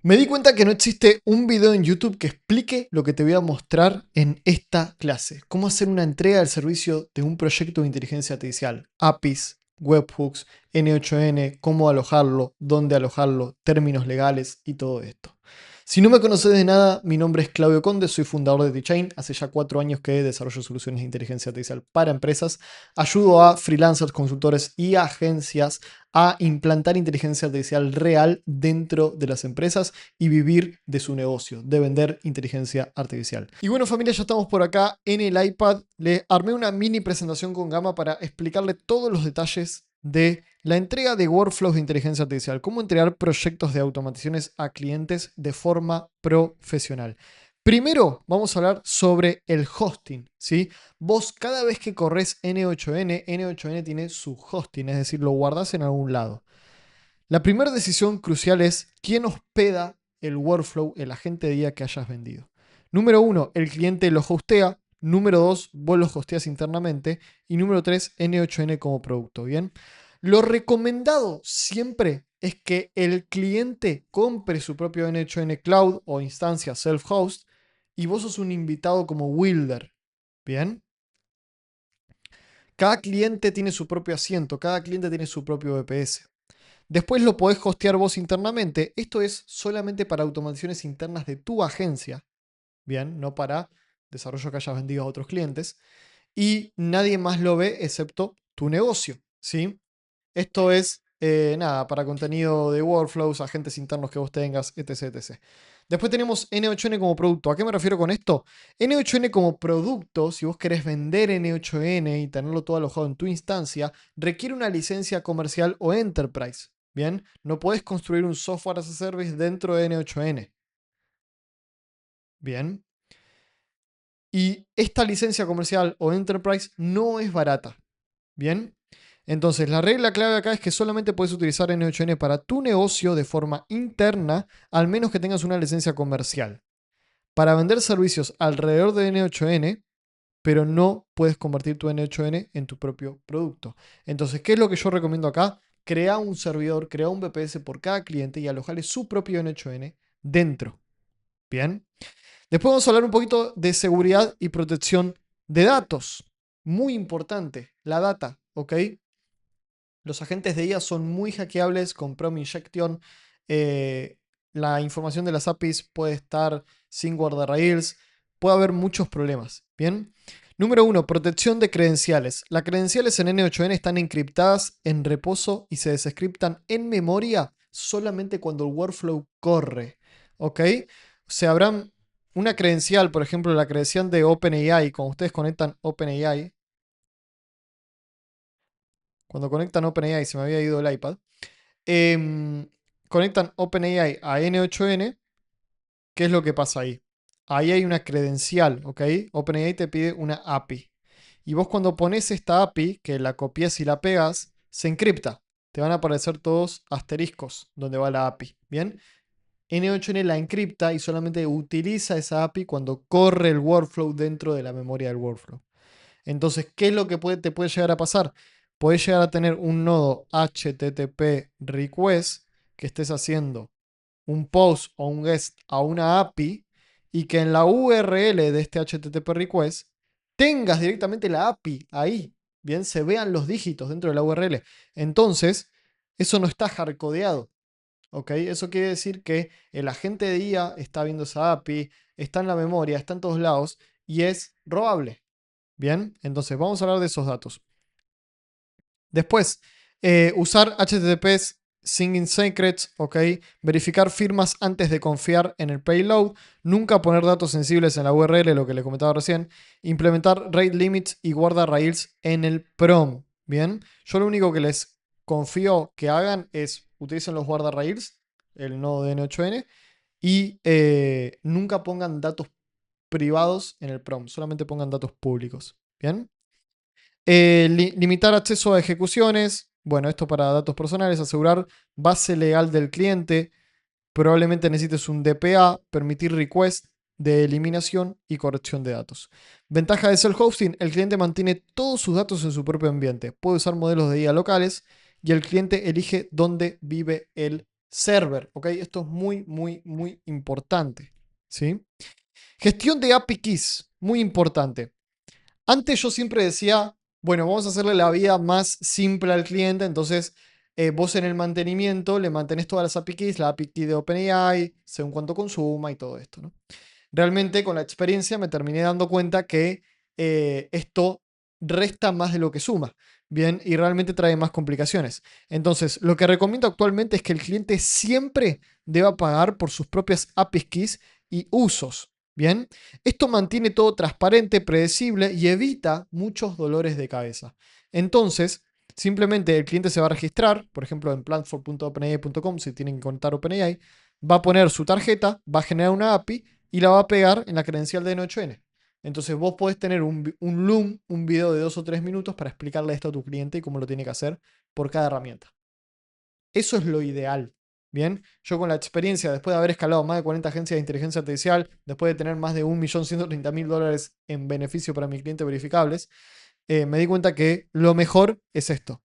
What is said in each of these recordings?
Me di cuenta que no existe un video en YouTube que explique lo que te voy a mostrar en esta clase. Cómo hacer una entrega del servicio de un proyecto de inteligencia artificial. APIs, webhooks, N8N, cómo alojarlo, dónde alojarlo, términos legales y todo esto. Si no me conoces de nada, mi nombre es Claudio Conde, soy fundador de T-Chain. Hace ya 4 años que desarrollo soluciones de inteligencia artificial para empresas. Ayudo a freelancers, consultores y agencias a implantar inteligencia artificial real dentro de las empresas y vivir de su negocio, de vender inteligencia artificial. Y bueno, familia, ya estamos por acá en el iPad. Le armé una mini presentación con Gamma para explicarle todos los detalles de la entrega de workflows de inteligencia artificial, cómo entregar proyectos de automatizaciones a clientes de forma profesional. Primero vamos a hablar sobre el hosting, ¿sí? Vos cada vez que corres N8N, N8N tiene su hosting, es decir, lo guardás en algún lado. La primera decisión crucial es quién hospeda el workflow, el agente de IA que hayas vendido. Número 1, el cliente lo hostea. Número 2, vos lo hosteas internamente. Y número 3, N8N como producto, ¿bien? Lo recomendado siempre es que el cliente compre su propio N8N Cloud o instancia self-host y vos sos un invitado como Wilder, ¿bien? Cada cliente tiene su propio asiento, cada cliente tiene su propio VPS. Después lo podés hostear vos internamente. Esto es solamente para automatizaciones internas de tu agencia, ¿bien? No para desarrollo que hayas vendido a otros clientes. Y nadie más lo ve excepto tu negocio, ¿sí? Esto es, nada, para contenido de workflows, agentes internos que vos tengas, etc, etc. Después tenemos N8N como producto. ¿A qué me refiero con esto? N8N como producto, si vos querés vender N8N y tenerlo todo alojado en tu instancia, requiere una licencia comercial o enterprise. Bien, no podés construir un software as a service dentro de N8N. Bien. Y esta licencia comercial o enterprise no es barata. Bien. Entonces, la regla clave acá es que solamente puedes utilizar N8N para tu negocio de forma interna, al menos que tengas una licencia comercial. Para vender servicios alrededor de N8N, pero no puedes convertir tu N8N en tu propio producto. Entonces, ¿qué es lo que yo recomiendo acá? Crea un servidor, crea un VPS por cada cliente y alojale su propio N8N dentro. Bien. Después vamos a hablar un poquito de seguridad y protección de datos. Muy importante, la data, ¿ok? Los agentes de IA son muy hackeables con Prom Injection. La información de las APIs puede estar sin guardarrails. Puede haber muchos problemas. Bien. Número 1. Protección de credenciales. Las credenciales en N8N están encriptadas en reposo y se desencriptan en memoria solamente cuando el workflow corre. ¿Ok? O sea, habrán una credencial, por ejemplo, la credencial de OpenAI. Cuando ustedes conectan OpenAI, cuando conectan OpenAI, se me había ido el iPad. Conectan OpenAI a N8N, ¿qué es lo que pasa ahí? Ahí hay una credencial, ¿ok? OpenAI te pide una API. Y vos cuando pones esta API, que la copias y la pegas, se encripta. Te van a aparecer todos asteriscos donde va la API, ¿bien? N8N la encripta y solamente utiliza esa API cuando corre el workflow dentro de la memoria del workflow. Entonces, ¿qué es lo que te puede llegar a pasar? Puedes llegar a tener un nodo HTTP request que estés haciendo un post o un guest a una API y que en la URL de este HTTP request tengas directamente la API ahí. Bien, se vean los dígitos dentro de la URL. Entonces, eso no está hardcodeado. ¿Ok? Eso quiere decir que el agente de IA está viendo esa API, está en la memoria, está en todos lados y es robable. Bien, entonces vamos a hablar de esos datos. Después, usar HTTPS Singing Secrets, ¿ok? Verificar firmas antes de confiar en el payload. Nunca poner datos sensibles en la URL, lo que les comentaba recién. Implementar rate limits y guardarrails en el PROM. Bien, yo lo único que les confío que hagan es utilicen los guardarrails, el nodo de N8N, y nunca pongan datos privados en el PROM, solamente pongan datos públicos. Bien. Limitar acceso a ejecuciones. Bueno, esto para datos personales. Asegurar base legal del cliente. Probablemente necesites un DPA. Permitir request de eliminación y corrección de datos. Ventaja de self-hosting. El cliente mantiene todos sus datos en su propio ambiente. Puede usar modelos de IA locales y el cliente elige dónde vive el server, ¿ok? Esto es muy, muy, muy importante, ¿sí? Gestión de API Keys, muy importante. Antes yo siempre decía, bueno, vamos a hacerle la vida más simple al cliente, entonces vos en el mantenimiento le mantenés todas las API Keys, la API Key de OpenAI, según cuánto consuma y todo esto, ¿no? Realmente con la experiencia me terminé dando cuenta que esto resta más de lo que suma, ¿bien? Y realmente trae más complicaciones. Entonces, lo que recomiendo actualmente es que el cliente siempre deba pagar por sus propias API Keys y usos, ¿bien? Esto mantiene todo transparente, predecible y evita muchos dolores de cabeza. Entonces, simplemente el cliente se va a registrar, por ejemplo, en platform.openai.com, si tienen que conectar OpenAI, va a poner su tarjeta, va a generar una API y la va a pegar en la credencial de N8N. Entonces vos podés tener un Loom, un video de 2 o 3 minutos para explicarle esto a tu cliente y cómo lo tiene que hacer por cada herramienta. Eso es lo ideal. Bien, yo con la experiencia, después de haber escalado más de 40 agencias de inteligencia artificial, después de tener más de $1.130.000 en beneficio para mis clientes verificables, me di cuenta que lo mejor es esto.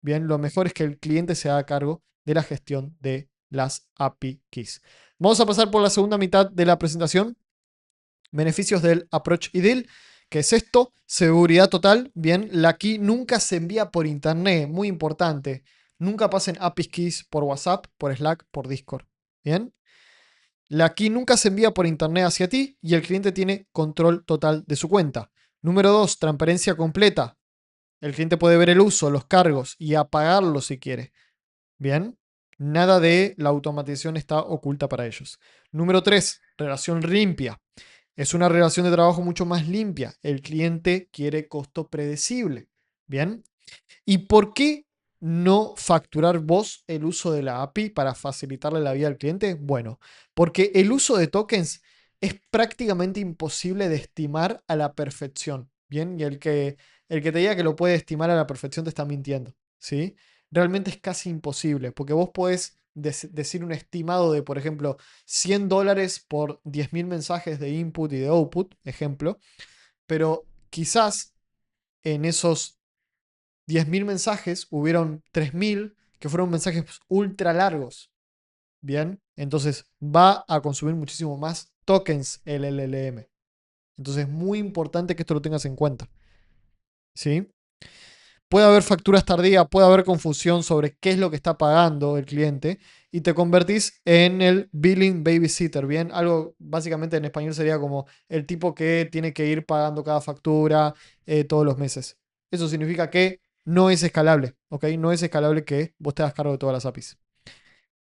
Bien, lo mejor es que el cliente se haga cargo de la gestión de las API Keys. Vamos a pasar por la segunda mitad de la presentación. Beneficios del Approach Ideal. ¿Qué es esto? Seguridad total. Bien, la key nunca se envía por internet. Muy importante. Nunca pasen API Keys por WhatsApp, por Slack, por Discord. Bien. La key nunca se envía por internet hacia ti y el cliente tiene control total de su cuenta. Número 2, transparencia completa. El cliente puede ver el uso, los cargos y apagarlo si quiere. Bien. Nada de la automatización está oculta para ellos. Número 3, relación limpia. Es una relación de trabajo mucho más limpia. El cliente quiere costo predecible. Bien. ¿Y por qué no facturar vos el uso de la API para facilitarle la vida al cliente? Bueno, porque el uso de tokens es prácticamente imposible de estimar a la perfección. Bien, y el que te diga que lo puede estimar a la perfección te está mintiendo. ¿Sí? Realmente es casi imposible, porque vos podés decir un estimado de, por ejemplo, $100 por 10.000 mensajes de input y de output, ejemplo, pero quizás en esos 10.000 mensajes hubieron 3.000 que fueron mensajes ultra largos. Bien, entonces va a consumir muchísimo más tokens el LLM. Entonces es muy importante que esto lo tengas en cuenta. ¿Sí? Puede haber facturas tardías, puede haber confusión sobre qué es lo que está pagando el cliente y te convertís en el billing babysitter, ¿bien? Algo básicamente en español sería como el tipo que tiene que ir pagando cada factura todos los meses. Eso significa que no es escalable, ¿ok? No es escalable que vos te hagas cargo de todas las APIs.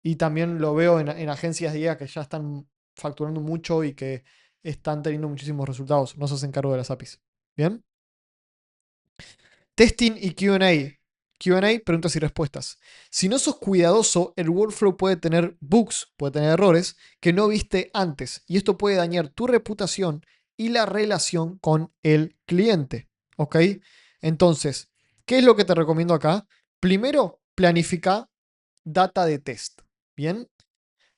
Y también lo veo en agencias de IA que ya están facturando mucho y que están teniendo muchísimos resultados. No se hacen cargo de las APIs. ¿Bien? Testing y QA. QA, preguntas y respuestas. Si no sos cuidadoso, el workflow puede tener bugs, puede tener errores que no viste antes. Y esto puede dañar tu reputación y la relación con el cliente. ¿Ok? Entonces, ¿qué es lo que te recomiendo acá? Primero, planifica data de test. Bien.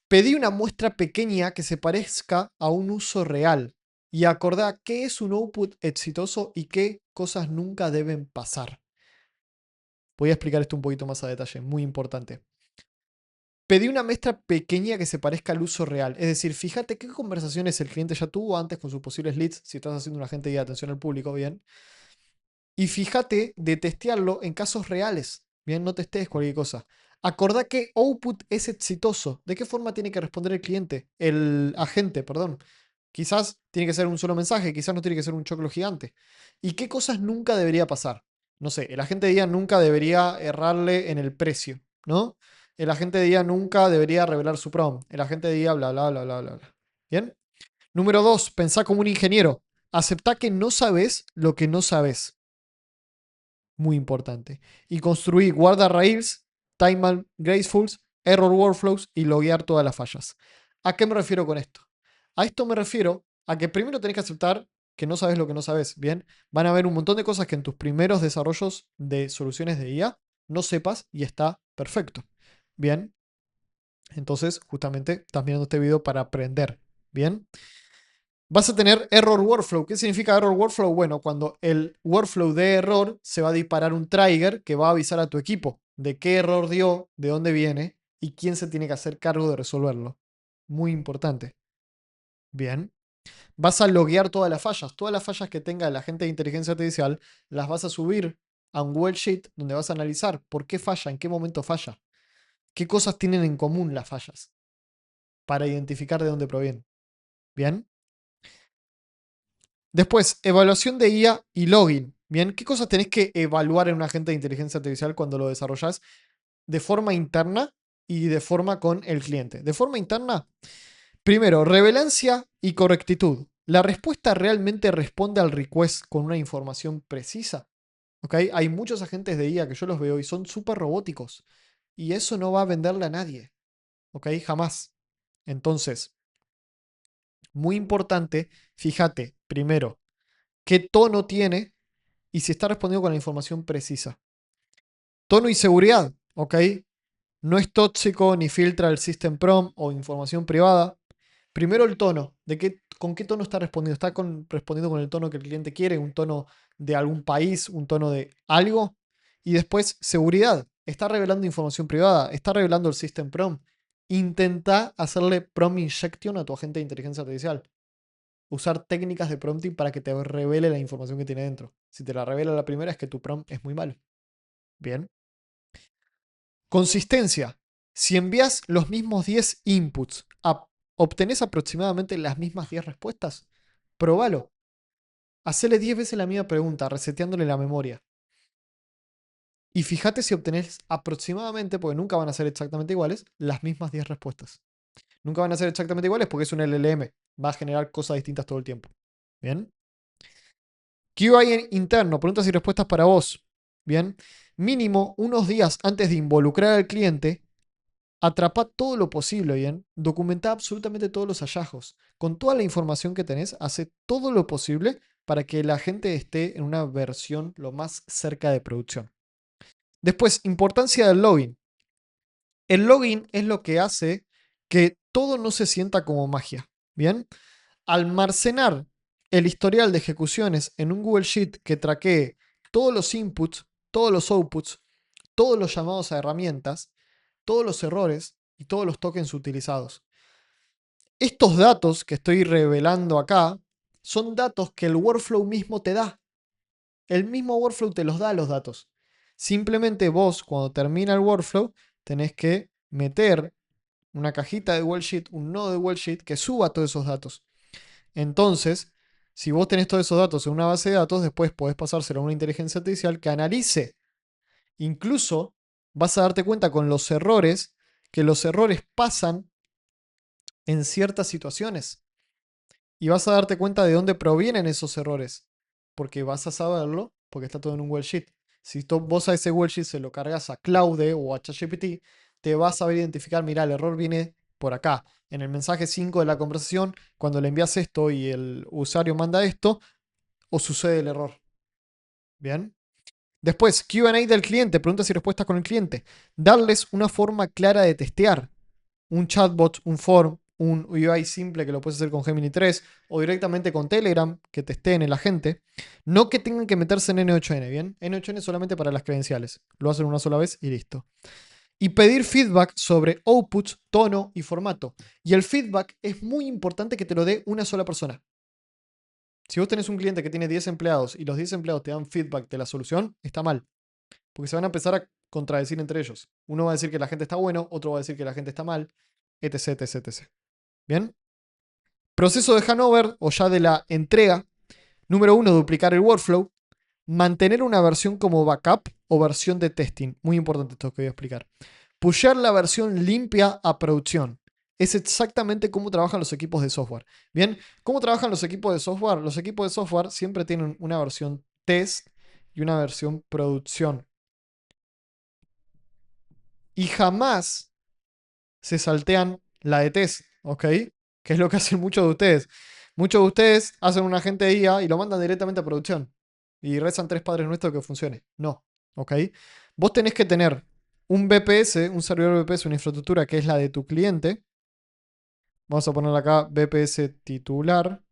Pedí una muestra pequeña que se parezca a un uso real. Y acordá qué es un output exitoso y qué cosas nunca deben pasar. Voy a explicar esto un poquito más a detalle, muy importante. Pedí una muestra pequeña que se parezca al uso real. Es decir, fíjate qué conversaciones el cliente ya tuvo antes con sus posibles leads, si estás haciendo un agente de atención al público, bien. Y fíjate de testearlo en casos reales. Bien, no testees cualquier cosa. Acordá que output es exitoso. ¿De qué forma tiene que responder el cliente? El agente, perdón. Quizás tiene que ser un solo mensaje, quizás no tiene que ser un choclo gigante. ¿Y qué cosas nunca debería pasar? No sé, el agente de IA nunca debería errarle en el precio, ¿no? El agente de IA nunca debería revelar su prompt. El agente de IA bla, bla, bla, bla, bla, bla. ¿Bien? Número 2, pensá como un ingeniero. Aceptá que no sabes lo que no sabes. Muy importante. Y construir guardarrails, time gracefuls, error workflows y loguear todas las fallas. ¿A qué me refiero con esto? A esto me refiero a que primero tenés que aceptar que no sabes lo que no sabes. Bien, van a haber un montón de cosas que en tus primeros desarrollos de soluciones de IA no sepas y está perfecto. Bien, entonces justamente estás mirando este video para aprender. Bien. Vas a tener error workflow. ¿Qué significa error workflow? Bueno, cuando el workflow de error se va a disparar un trigger que va a avisar a tu equipo de qué error dio, de dónde viene y quién se tiene que hacer cargo de resolverlo. Muy importante. Bien. Vas a loguear todas las fallas. Todas las fallas que tenga el agente de inteligencia artificial las vas a subir a un Google Sheet donde vas a analizar por qué falla, en qué momento falla, qué cosas tienen en común las fallas para identificar de dónde provienen. Bien. Después, evaluación de IA y login. Bien, ¿qué cosas tenés que evaluar en un agente de inteligencia artificial cuando lo desarrollas de forma interna y de forma con el cliente? De forma interna, primero, relevancia y correctitud. ¿La respuesta realmente responde al request con una información precisa? ¿Ok? Hay muchos agentes de IA que yo los veo y son súper robóticos. Y eso no va a venderle a nadie. ¿Ok? Jamás. Entonces, muy importante, fíjate, primero, qué tono tiene y si está respondiendo con la información precisa. Tono y seguridad, ¿ok? No es tóxico ni filtra el system prompt o información privada. Primero el tono, con qué tono está respondiendo. ¿Está respondiendo con el tono que el cliente quiere? ¿Un tono de algún país? ¿Un tono de algo? Y después seguridad. ¿Está revelando información privada? ¿Está revelando el system prompt? Intenta hacerle prompt injection a tu agente de inteligencia artificial. Usar técnicas de prompting para que te revele la información que tiene dentro. Si te la revela la primera es que tu prompt es muy malo. Bien. Consistencia. Si envías los mismos 10 inputs, ¿obtenés aproximadamente las mismas 10 respuestas? Probalo. Hacele 10 veces la misma pregunta, reseteándole la memoria. Y fíjate si obtenés aproximadamente, porque nunca van a ser exactamente iguales, las mismas 10 respuestas. Nunca van a ser exactamente iguales porque es un LLM. Va a generar cosas distintas todo el tiempo. Bien. QA interno, preguntas y respuestas para vos. Bien. Mínimo unos días antes de involucrar al cliente, atrapa todo lo posible, bien. Documenta absolutamente todos los hallazgos. Con toda la información que tenés, hace todo lo posible para que la gente esté en una versión lo más cerca de producción. Después, importancia del login. El login es lo que hace que todo no se sienta como magia. Bien. Almacenar el historial de ejecuciones en un Google Sheet que traquee todos los inputs, todos los outputs, todos los llamados a herramientas, todos los errores y todos los tokens utilizados. Estos datos que estoy revelando acá son datos que el workflow mismo te da. El mismo workflow te los da los datos. Simplemente vos, cuando termina el workflow, tenés que meter una cajita de Google Sheet, un nodo de Google Sheet que suba todos esos datos. Entonces, si vos tenés todos esos datos en una base de datos, después podés pasárselo a una inteligencia artificial que analice. Incluso vas a darte cuenta con los errores que los errores pasan en ciertas situaciones. Y vas a darte cuenta de dónde provienen esos errores. Porque vas a saberlo, porque está todo en un Google Sheet. Si vos a ese Google Sheet se lo cargas a Claude o a ChatGPT, te vas a saber identificar, mira, el error viene por acá. En el mensaje 5 de la conversación, cuando le envías esto y el usuario manda esto, o sucede el error. Bien. Después, QA del cliente, preguntas y respuestas con el cliente. Darles una forma clara de testear. Un chatbot, un form, un UI simple que lo puedes hacer con Gemini 3 o directamente con Telegram que testeen el agente. No que tengan que meterse en N8N, ¿bien? N8N solamente para las credenciales. Lo hacen una sola vez y listo. Y pedir feedback sobre outputs, tono y formato. Y el feedback es muy importante que te lo dé una sola persona. Si vos tenés un cliente que tiene 10 empleados y los 10 empleados te dan feedback de la solución, está mal. Porque se van a empezar a contradecir entre ellos. Uno va a decir que la gente está bueno, otro va a decir que la gente está mal, etc, etc, etc. ¿Bien? Proceso de handover o ya de la entrega. Número 1, duplicar el workflow. Mantener una versión como backup o versión de testing. Muy importante esto que voy a explicar. Pushear la versión limpia a producción. Es exactamente cómo trabajan los equipos de software. Bien, ¿cómo trabajan los equipos de software? Los equipos de software siempre tienen una versión test y una versión producción. Y jamás se saltean la de test, ¿ok? Que es lo que hacen muchos de ustedes. Muchos de ustedes hacen un agente de IA y lo mandan directamente a producción. Y rezan tres padres nuestros que funcione. No, ¿ok? Vos tenés que tener un VPS, un servidor VPS, una infraestructura que es la de tu cliente. Vamos a ponerle acá VPS titular.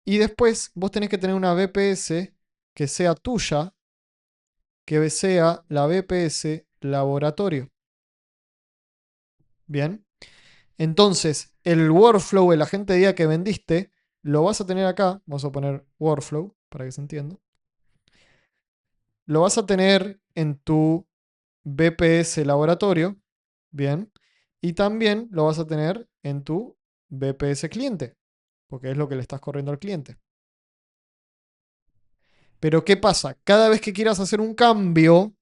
Y después vos tenés que tener una VPS que sea tuya, que sea la VPS laboratorio. Bien. Entonces, el workflow, el agente de IA que vendiste, lo vas a tener acá. Vamos a poner workflow para que se entienda. Lo vas a tener en tu BPS laboratorio. Bien. Y también lo vas a tener en tu BPS cliente, porque es lo que le estás corriendo al cliente. Pero ¿qué pasa? Cada vez que quieras hacer un cambio,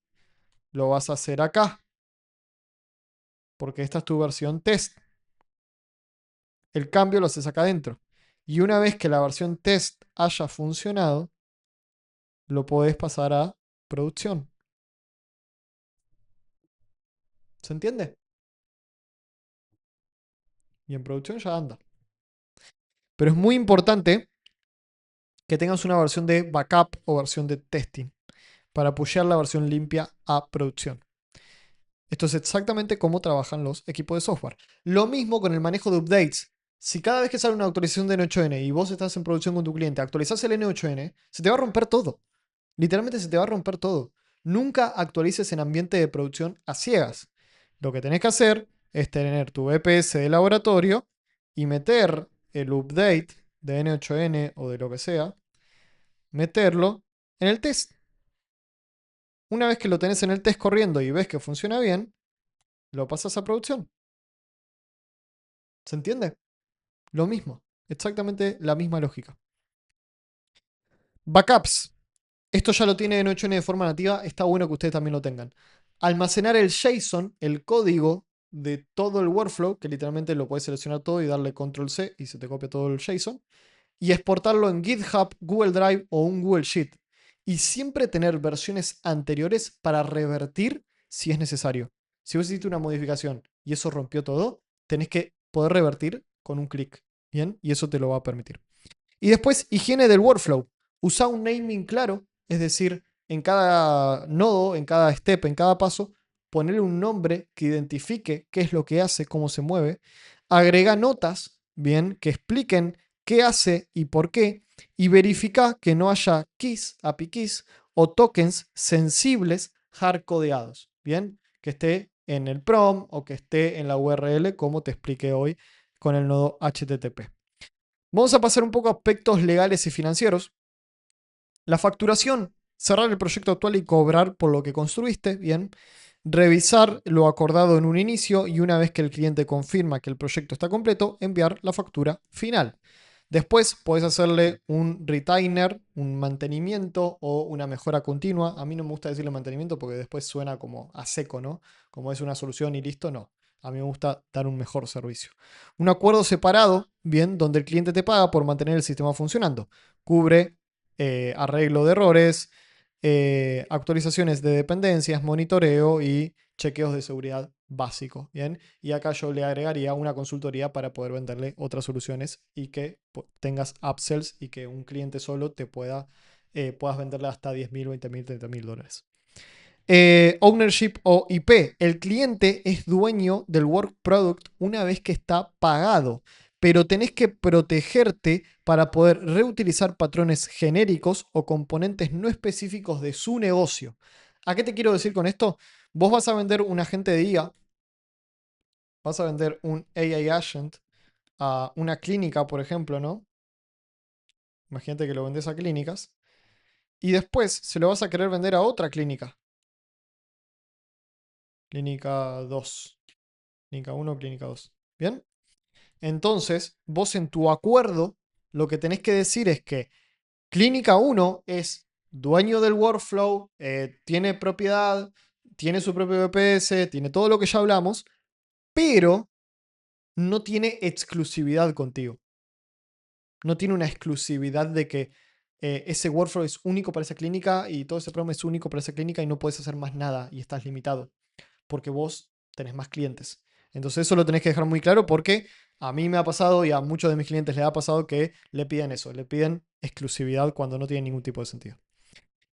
lo vas a hacer acá, porque esta es tu versión test. El cambio lo haces acá adentro. Y una vez que la versión test haya funcionado, lo podés pasar a producción. ¿Se entiende? Y en producción ya anda. Pero es muy importante que tengas una versión de backup o versión de testing para apoyar la versión limpia a producción. Esto es exactamente cómo trabajan los equipos de software. Lo mismo con el manejo de updates. Si cada vez que sale una actualización de N8N y vos estás en producción con tu cliente, actualizás el N8N, se te va a romper todo. Literalmente se te va a romper todo. Nunca actualices en ambiente de producción a ciegas. Lo que tenés que hacer es tener tu BPS de laboratorio y meter el update de N8N o de lo que sea, meterlo en el test. Una vez que lo tenés en el test corriendo y ves que funciona bien, lo pasas a producción. ¿Se entiende? Lo mismo. Exactamente la misma lógica. Backups. Esto ya lo tiene N8N de forma nativa. Está bueno que ustedes también lo tengan. Almacenar el JSON, el código de todo el workflow, que literalmente lo puedes seleccionar todo y darle control C y se te copia todo el JSON. Y exportarlo en GitHub, Google Drive o un Google Sheet. Y siempre tener versiones anteriores para revertir si es necesario. Si vos hiciste una modificación y eso rompió todo, tenés que poder revertir con un clic. Bien, y eso te lo va a permitir. Y después, higiene del workflow. Usa un naming claro, es decir, en cada nodo, en cada step, en cada paso, ponerle un nombre que identifique qué es lo que hace, cómo se mueve. Agrega notas, bien, que expliquen qué hace y por qué. Y verifica que no haya keys, API keys o tokens sensibles hardcodeados, bien, que esté en el PROM o que esté en la URL, como te expliqué hoy con el nodo HTTP. Vamos a pasar un poco a aspectos legales y financieros. La facturación, cerrar el proyecto actual y cobrar por lo que construiste, bien. Revisar lo acordado en un inicio y una vez que el cliente confirma que el proyecto está completo, enviar la factura final. Después podés hacerle un retainer, un mantenimiento o una mejora continua. A mí no me gusta decirle mantenimiento porque después suena como a seco, ¿no? Como es una solución y listo, no. A mí me gusta dar un mejor servicio. Un acuerdo separado, bien, donde el cliente te paga por mantener el sistema funcionando. Cubre arreglo de errores, actualizaciones de dependencias, monitoreo y chequeos de seguridad básicos. ¿Bien? Y acá yo le agregaría una consultoría para poder venderle otras soluciones y que tengas upsells y que un cliente solo te puedas venderle hasta 10.000, 20.000, 30.000 dólares. Ownership o IP. El cliente es dueño del work product una vez que está pagado, pero tenés que protegerte para poder reutilizar patrones genéricos o componentes no específicos de su negocio. ¿A qué te quiero decir con esto? Vos vas a vender un agente de IA, vas a vender un AI agent a una clínica, por ejemplo, ¿no? Imagínate que lo vendes a clínicas y después se lo vas a querer vender a otra clínica. Clínica 2. Clínica 1, clínica 2. ¿Bien? Entonces, vos en tu acuerdo lo que tenés que decir es que clínica 1 es dueño del workflow, tiene propiedad, tiene su propio VPS, tiene todo lo que ya hablamos, pero no tiene exclusividad contigo. No tiene una exclusividad de que ese workflow es único para esa clínica y todo ese programa es único para esa clínica y no puedes hacer más nada y estás limitado porque vos tenés más clientes. Entonces eso lo tenés que dejar muy claro porque a mí me ha pasado y a muchos de mis clientes les ha pasado que le piden eso, le piden exclusividad cuando no tiene ningún tipo de sentido.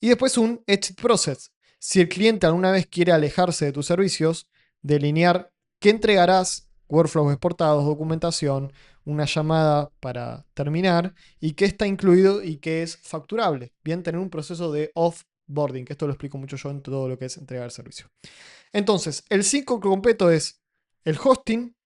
Y después un exit process. Si el cliente alguna vez quiere alejarse de tus servicios, delinear qué entregarás, workflows exportados, documentación, una llamada para terminar y qué está incluido y qué es facturable. Bien, tener un proceso de offboarding, que esto lo explico mucho yo en todo lo que es entregar el servicio. Entonces, el ciclo completo es el hosting,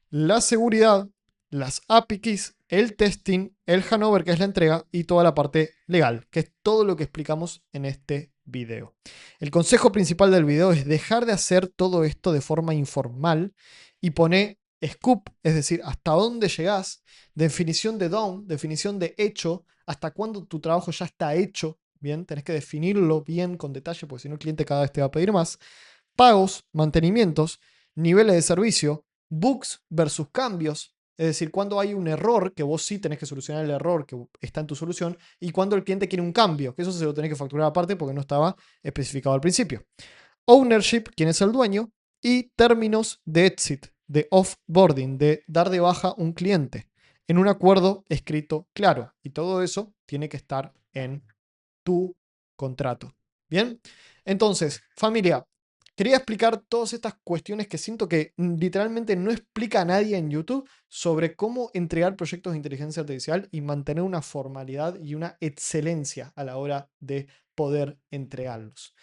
la seguridad, las API keys, el testing, el handover, que es la entrega, y toda la parte legal, que es todo lo que explicamos en este video. El consejo principal del video es dejar de hacer todo esto de forma informal y poner scoop, es decir, hasta dónde llegás, definición de done, definición de hecho, hasta cuándo tu trabajo ya está hecho. Bien, tenés que definirlo bien con detalle, porque si no el cliente cada vez te va a pedir más. Pagos, mantenimientos, niveles de servicio, bugs versus cambios. Es decir, cuando hay un error, que vos sí tenés que solucionar el error que está en tu solución, y cuando el cliente quiere un cambio, que eso se lo tenés que facturar aparte porque no estaba especificado al principio. Ownership, quién es el dueño, y términos de exit, de offboarding, de dar de baja un cliente, en un acuerdo escrito claro. Y todo eso tiene que estar en tu contrato. Bien, entonces, familia, quería explicar todas estas cuestiones que siento que literalmente no explica a nadie en YouTube sobre cómo entregar proyectos de inteligencia artificial y mantener una formalidad y una excelencia a la hora de poder entregarlos.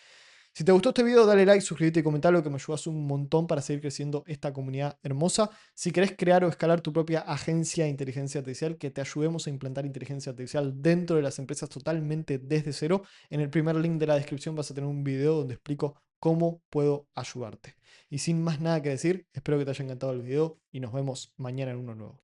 Si te gustó este video, dale like, suscríbete y comentalo, que me ayudas un montón para seguir creciendo esta comunidad hermosa. Si querés crear o escalar tu propia agencia de inteligencia artificial, que te ayudemos a implantar inteligencia artificial dentro de las empresas totalmente desde cero, en el primer link de la descripción vas a tener un video donde explico cómo puedo ayudarte. Y sin más nada que decir, espero que te haya encantado el video y nos vemos mañana en uno nuevo.